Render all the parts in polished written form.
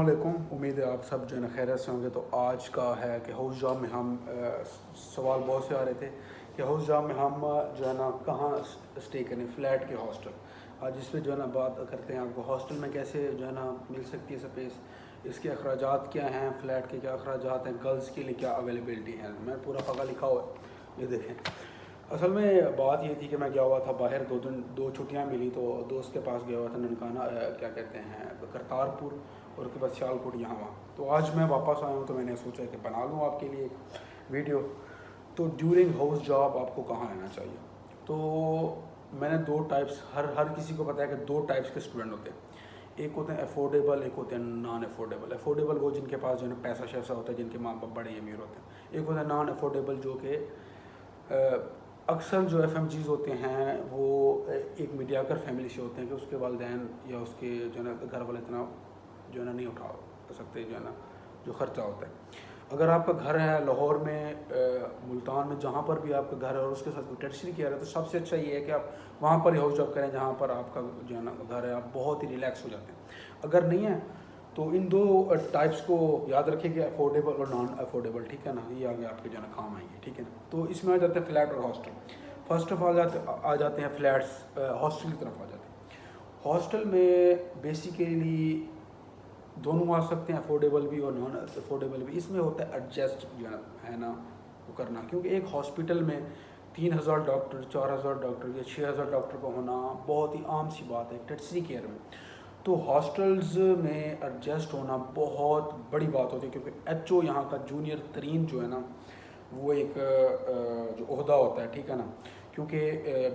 वालेकुम। उम्मीद है आप सब जो है ना खैरियत से होंगे। तो आज का है कि हाउस जॉब में हम सवाल बहुत से आ रहे थे कि हाउस जॉब में हम जो है ना कहाँ स्टे करें, फ़्लैट के हॉस्टल। आज इस पे जो है ना बात करते हैं। आपको हॉस्टल में कैसे जो है ना मिल सकती है स्पेस, इसके अखराजात क्या हैं, फ़्लैट के क्या अखराजात हैं, गर्ल्स के लिए क्या अवेलेबिलिटी है। मैं पूरा पका लिखा हुआ है, ये देखें। असल में बात ये थी कि मैं गया हुआ था बाहर, दो छुट्टियाँ मिली तो दोस्त के पास गया हुआ था ननकाना, क्या कहते हैं, करतारपुर, और उसके बाद सियालकोट यहाँ वहाँ। तो आज मैं वापस आया हूँ तो मैंने सोचा कि बना लूँ आपके लिए एक वीडियो। तो ड्यूरिंग हाउस जॉब आपको कहाँ रहना चाहिए। तो मैंने दो टाइप्स, हर किसी को पता है कि दो टाइप्स के स्टूडेंट होते हैं। एक होते हैं अफोर्डेबल, एक होते हैं नॉन अफोर्डेबल। अफोर्डेबल वो जिनके पास जो है पैसा शैसा होता है, जिनके माँ बाप बड़े अमीर होते हैं। एक होता है नॉन अफोर्डेबल, जो कि अक्सर जो FMGs होते हैं वो एक मीडियाकर फैमिली से होते हैं कि उसके वालिदैन या उसके जो है ना घर वाले इतना जो है ना नहीं उठा सकते जो है ना जो ख़र्चा होता है। अगर आपका घर है लाहौर में, मुल्तान में, जहाँ पर भी आपका घर है और उसके साथ कोई टर्शरी किया है, तो सबसे अच्छा ये है कि आप वहाँ पर ही हाउस जॉब करें जहाँ पर आपका जो है ना घर है। आप बहुत ही रिलैक्स हो जाते हैं। अगर नहीं है तो इन दो टाइप्स को याद रखिए कि अफोर्डेबल और नॉन अफोर्डेबल, ठीक है ना। ये आगे आपके जो है ना काम आएंगे, ठीक है ना। तो इसमें आ जाते हैं फ्लैट और हॉस्टल। फर्स्ट ऑफ ऑल आ जाते हैं फ्लैट्स, हॉस्टल की तरफ आ जाते हैं। हॉस्टल में बेसिकली दोनों आ सकते हैं, अफोर्डेबल भी और नॉन अफोर्डेबल भी। इसमें होता है एडजस्ट जो है ना वो करना, क्योंकि एक हॉस्पिटल में 3000 डॉक्टर, 4000 डॉक्टर या 6000 डॉक्टर का होना बहुत ही आम सी बात है टर्शरी केयर में। तो हॉस्टल्स में एडजस्ट होना बहुत बड़ी बात होती है, क्योंकि HO यहाँ का जूनियर तरीन जो है ना वो एक जो ओहदा होता है, ठीक है ना। क्योंकि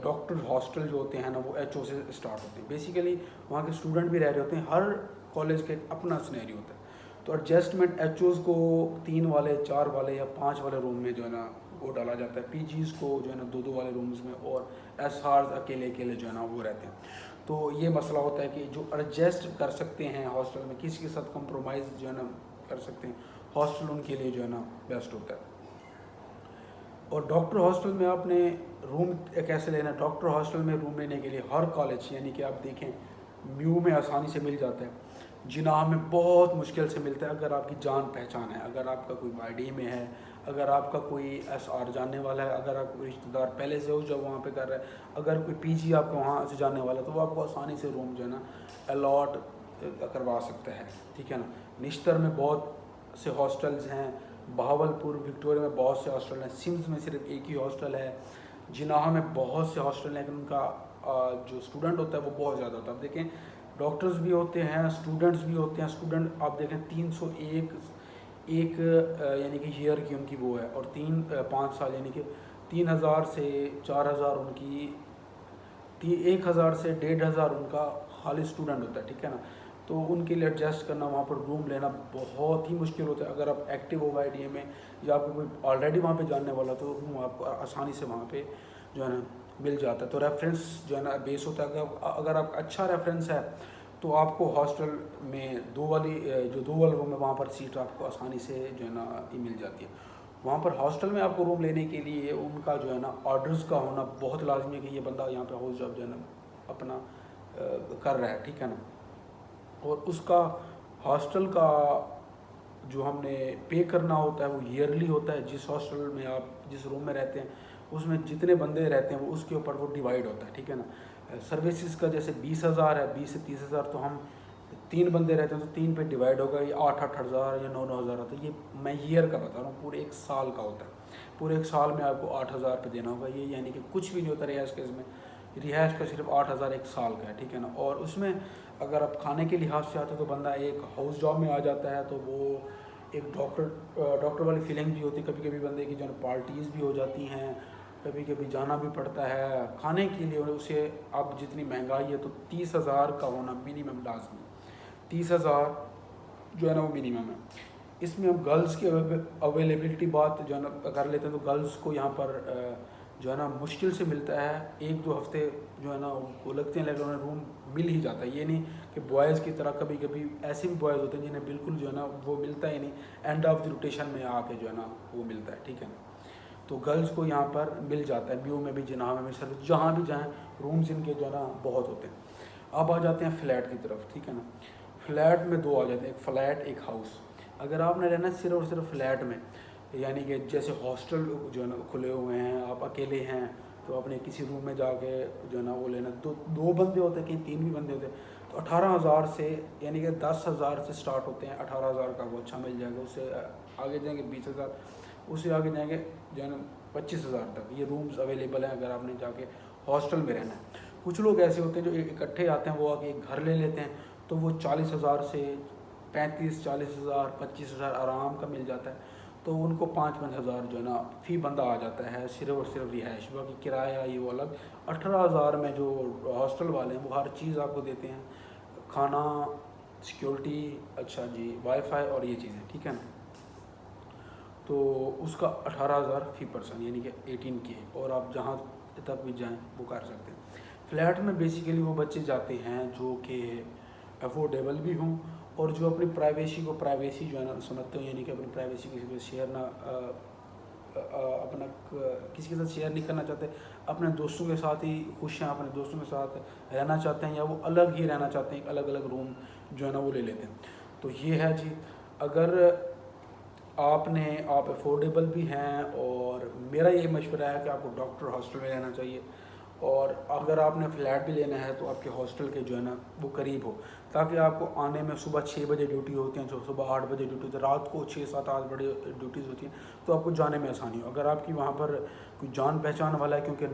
डॉक्टर हॉस्टल जो होते हैं ना वो HO से स्टार्ट होते हैं। बेसिकली वहाँ के स्टूडेंट भी रह रहे होते हैं, हर कॉलेज का एक अपना सिनेरियो होता है। तो एडजस्टमेंट HOs को 3 वाले, 4 वाले या 5 वाले रूम में जो है ना वो डाला जाता है। PGs को जो है ना 2-2 वाले रूम्स में, और SRs अकेले अकेले जो है ना वो रहते हैं। तो ये मसला होता है कि जो एडजस्ट कर सकते हैं हॉस्टल में, किसी के साथ कंप्रोमाइज़ जो है ना कर सकते हैं, हॉस्टल उनके लिए जो है ना बेस्ट होता है। और डॉक्टर हॉस्टल में आपने रूम कैसे लेना है। डॉक्टर हॉस्टल में रूम लेने के लिए हर कॉलेज, यानी कि आप देखें म्यू में आसानी से मिल जाता है, जिनाह में बहुत मुश्किल से मिलता है। अगर आपकी जान पहचान है, अगर आपका कोई YD में है, अगर आपका कोई SR जानने वाला है, अगर आप कोई रिश्तेदार पहले से हो जब वहाँ पे कर रहा है, अगर कोई PG आपका वहाँ से जानने वाला है, तो वो आपको आसानी से रूम जो है ना अलॉट करवा सकता है, ठीक है ना। निश्तर में बहुत से हॉस्टल्स हैं, बहावलपुर, विक्टोरिया में बहुत से हॉस्टल हैं, सिम्स में सिर्फ एक ही हॉस्टल है, जिनाह में बहुत से हॉस्टल हैं, लेकिन उनका जो स्टूडेंट होता है वो बहुत ज़्यादा होता है। आप देखें डॉक्टर्स भी होते हैं, स्टूडेंट्स भी होते हैं। स्टूडेंट आप देखें 301 एक यानी कि ईयर की उनकी वो है, और 5 साल यानी कि 3000 से 4000 उनकी, 1000 से 1500 उनका खाली स्टूडेंट होता है, ठीक है ना। तो उनके लिए एडजस्ट करना, वहाँ पर रूम लेना बहुत ही मुश्किल होता है। अगर आप एक्टिव हो IDA में या आपको कोई ऑलरेडी वहाँ पे जानने वाला, तो रूम आपको आसानी से वहाँ पे जो है ना मिल जाता है। तो रेफरेंस जो है ना बेस होता है। अगर आप अच्छा रेफरेंस है तो आपको हॉस्टल में दो वाला रूम है वहाँ पर सीट आपको आसानी से जो है ना मिल जाती है। वहाँ पर हॉस्टल में आपको रूम लेने के लिए उनका जो है ना ऑर्डर्स का होना बहुत लाजमी है कि ये बंदा यहाँ पे हाउस जॉब जो है ना अपना कर रहा है, ठीक है ना। और उसका हॉस्टल का जो हमने पे करना होता है वो ईयरली होता है। जिस हॉस्टल में आप जिस रूम में रहते हैं उसमें जितने बंदे रहते हैं वो उसके ऊपर वो डिवाइड होता है, ठीक है ना। सर्विसेज का जैसे 20,000 है, 20 से 30,000, तो हम 3 बंदे रहते हैं तो 3 पे डिवाइड होगा, ये 8-8 हज़ार या 9-9 हज़ार होता है। ये मैं ईयर का बता रहा हूँ, पूरे 1 साल का होता है। पूरे 1 साल में आपको 8,000 पे देना होगा। ये यानी कि कुछ भी नहीं होता रिहाइश के इसमें। रिहाइश का सिर्फ 8,000 1 साल का है, ठीक है ना। और उसमें अगर आप खाने के लिहाज से आते हो तो बंदा एक हाउस जॉब में आ जाता है तो वो एक डॉक्टर वाली फीलिंग भी होती है। कभी कभी बंदे की जो है पार्टीज़ भी हो जाती हैं, कभी कभी जाना भी पड़ता है खाने के लिए। उसे अब जितनी महंगाई है तो 30,000 का होना मिनिमम लाजमी, 30,000 जो है ना वो मिनिमम है। इसमें हम गर्ल्स की अवेलेबिलिटी बात जो है ना कर लेते हैं, तो गर्ल्स को यहाँ पर जो है ना मुश्किल से मिलता है। 1-2 हफ्ते जो है ना वो लगते हैं, लेकिन उन्हें रूम मिल ही जाता है। ये नहीं कि बॉयज़ की तरह कभी कभी ऐसे भी बॉयज़ होते हैं जिन्हें बिल्कुल जो है ना वो मिलता ही नहीं, एंड ऑफ द रोटेशन में आके जो है ना वो मिलता है, ठीक है ना। तो गर्ल्स को यहाँ पर मिल जाता है, म्यू में भी, जिनाह में भी, सर जहाँ भी जाएँ रूम्स इनके जो है ना बहुत होते हैं। अब आ जाते हैं फ़्लैट की तरफ, ठीक है ना। फ्लैट में दो आ जाते हैं, एक फ्लैट एक हाउस। अगर आपने रहना सिर्फ और सिर्फ फ्लैट में, यानी कि जैसे हॉस्टल जो है ना खुले हुए हैं, आप अकेले हैं तो अपने किसी रूम में जाके जो है ना वो लेना, दो बंदे होते हैं, कहीं तीन भी बंदे होते हैं, तो 18,000 से, यानी कि 10,000 से स्टार्ट होते हैं। 18,000 का वो अच्छा मिल जाएगा, उससे आगे जाएंगे 20,000, उससे आगे जाएंगे जो है ना 25,000 तक ये रूम्स अवेलेबल हैं अगर आपने जाके हॉस्टल में रहना है। कुछ लोग ऐसे होते हैं जो इकट्ठे आते हैं, वो आके एक घर ले लेते हैं, तो वो 40,000 से 35-40,000 25,000 आराम का मिल जाता है। तो उनको 5-5 हज़ार जो है ना फ़ी बंदा आ जाता है, सिर्फ और सिर्फ रिहाइश, बाकी किराया ये वो अलग। 18,000 में जो हॉस्टल वाले हैं वो हर चीज़ आपको देते हैं, खाना, सिक्योरिटी, अच्छा जी वाईफाई और ये चीज़ें, ठीक है ना। तो उसका 18,000 फ़ी पर्सन, यानी कि 18K, और आप जहाँ तक भी जाएँ वो कर सकते हैं। फ्लैट में बेसिकली वो बच्चे जाते हैं जो कि अफोर्डेबल भी हों और जो अपनी प्राइवेसी को प्राइवेसी जो है ना समझते हो, यानी कि अपनी प्राइवेसी किसी को शेयर ना अपना किसी के साथ शेयर नहीं करना चाहते, अपने दोस्तों के साथ ही खुश हैं, अपने दोस्तों के साथ रहना चाहते हैं, या वो अलग ही रहना चाहते हैं, अलग अलग रूम जो है ना वो ले लेते हैं। तो ये है जी। अगर आप अफोर्डेबल भी हैं, और मेरा ये मशवरा है कि आपको डॉक्टर हॉस्टल में रहना चाहिए, और अगर आपने फ्लैट भी लेना है तो आपके हॉस्टल के जो है ना वो करीब हो, ताकि आपको आने में सुबह 6 बजे ड्यूटी होती है, जो सुबह 8 बजे ड्यूटी होती है, रात को 6-7-8 बजे ड्यूटीज़ होती हैं, तो आपको जाने में आसानी हो। अगर आपकी वहाँ पर कोई जान पहचान वाला है, क्योंकि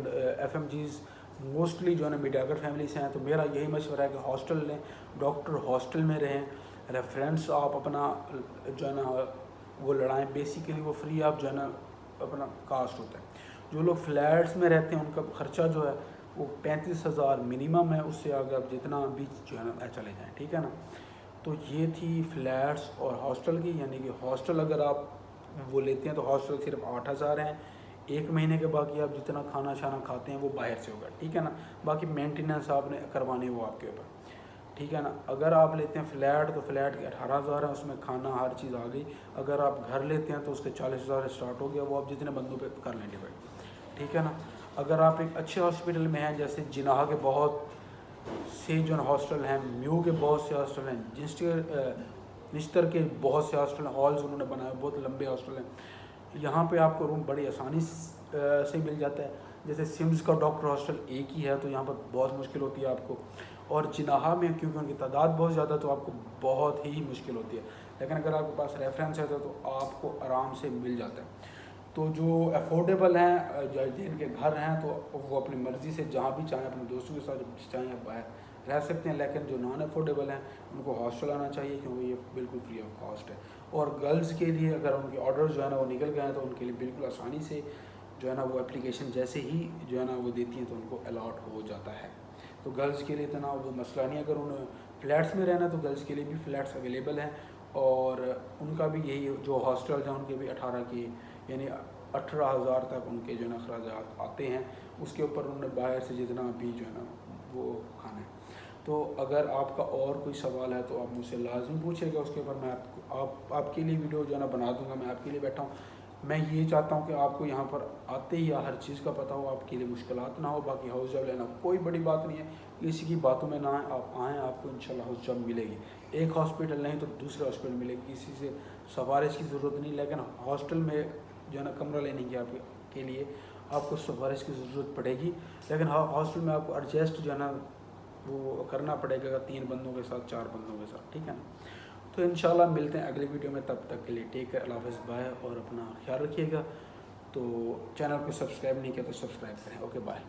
FMGs मोस्टली जो है ना मीडियाकर फैमिली से हैं, तो मेरा यही मशवरा है कि हॉस्टल लें, डॉक्टर हॉस्टल में रहें, रेफरेंस आप अपना जो है ना वो लड़ाएँ, बेसिकली वो फ्री आप जो है ना अपना कास्ट होता है। जो लोग फ्लैट्स में रहते हैं उनका ख़र्चा जो है वो 35,000 मिनिमम है, उससे आगे आप जितना भी जो है ना चले जाएँ, ठीक है ना। तो ये थी फ्लैट्स और हॉस्टल की, यानी कि हॉस्टल अगर आप वो लेते हैं तो हॉस्टल सिर्फ 8,000 हैं, 1 महीने के बाकी आप जितना खाना शाना खाते हैं वो बाहर से होगा, ठीक है ना। बाकी मेंटेनेंस आपने करवानी है वो आपके ऊपर, ठीक है ना। अगर आप लेते हैं फ्लैट तो फ्लैट के 18,000 है, उसमें खाना हर चीज़ आ गई। अगर आप घर लेते हैं तो उसके 40,000 स्टार्ट हो गया, वो आप जितने बंदों पे कर लें डिपेंड, ठीक है ना। अगर आप एक अच्छे हॉस्पिटल में हैं, जैसे जिनाह के बहुत से जो हॉस्टल हैं, म्यू के बहुत से हॉस्टल हैं, निश्तर के बहुत से हॉस्टल हैं, हॉल्स उन्होंने बनाए, बहुत लंबे हॉस्टल हैं। यहाँ पे आपको रूम बड़ी आसानी से मिल जाता है। जैसे सिम्स का डॉक्टर हॉस्टल एक ही है, तो यहाँ पर बहुत मुश्किल होती है आपको, और जिनाहा में क्योंकि उनकी तादाद बहुत ज़्यादा, तो आपको बहुत ही मुश्किल होती है। लेकिन अगर आपके पास रेफरेंस है तो आपको आराम से मिल जाता है। तो जो अफोर्डेबल हैं, जिनके घर हैं, तो वो अपनी मर्ज़ी से जहाँ भी चाहें अपने दोस्तों के साथ चाहें बाहर रह सकते हैं। लेकिन जो नॉन अफोर्डेबल हैं उनको हॉस्टल आना चाहिए, क्योंकि ये बिल्कुल फ्री ऑफ कॉस्ट है। और गर्ल्स के लिए अगर उनके ऑर्डर जो है ना वो निकल गए हैं तो उनके लिए बिल्कुल आसानी से जो है ना वो एप्लीकेशन जैसे ही जो है ना वो देती हैं तो उनको अलॉट हो जाता है। तो गर्ल्स के लिए इतना वो मसला नहीं है। अगर उन्हें फ्लैट्स में रहना तो गर्ल्स के लिए भी फ्लैट्स अवेलेबल हैं, और उनका भी यही जो हॉस्टल हैं उनके भी 18 की, यानी 18,000 तक उनके जो है ना अखराजात आते हैं। उसके ऊपर उन्होंने बाहर से जितना भी जो है ना वो खाना है। तो अगर आपका और कोई सवाल है तो आप मुझसे लाजमी पूछेगा, उसके ऊपर मैं आपके लिए वीडियो जो है ना बना दूंगा। मैं आपके लिए बैठा हूँ। मैं ये चाहता हूँ कि आपको यहाँ पर आते ही हर चीज़ का पता हो, आपके लिए मुश्किलात ना हो। बाकी हाउस जॉब लेना कोई बड़ी बात नहीं है, किसी की बातों में ना आए, आप आएँ, आपको इंशाल्लाह हाउस जॉब मिलेगी। एक हॉस्पिटल नहीं तो दूसरे हॉस्पिटल मिलेगी, किसी से सिफारिश की ज़रूरत नहीं। लेकिन हॉस्टल में जो है ना कमरा लेने की आपके लिए आपको सिफारिश की ज़रूरत पड़ेगी। लेकिन हॉस्टल में आपको एडजस्ट जो है ना वो करना पड़ेगा 3 बंदों के साथ, 4 बंदों के साथ, ठीक है ना। तो इंशाल्लाह मिलते हैं अगली वीडियो में, तब तक के लिए टेक केयर, अल्लाह हाफ़िज़, बाय, और अपना ख्याल रखिएगा। तो चैनल को सब्सक्राइब नहीं किया तो सब्सक्राइब करें। Okay bye.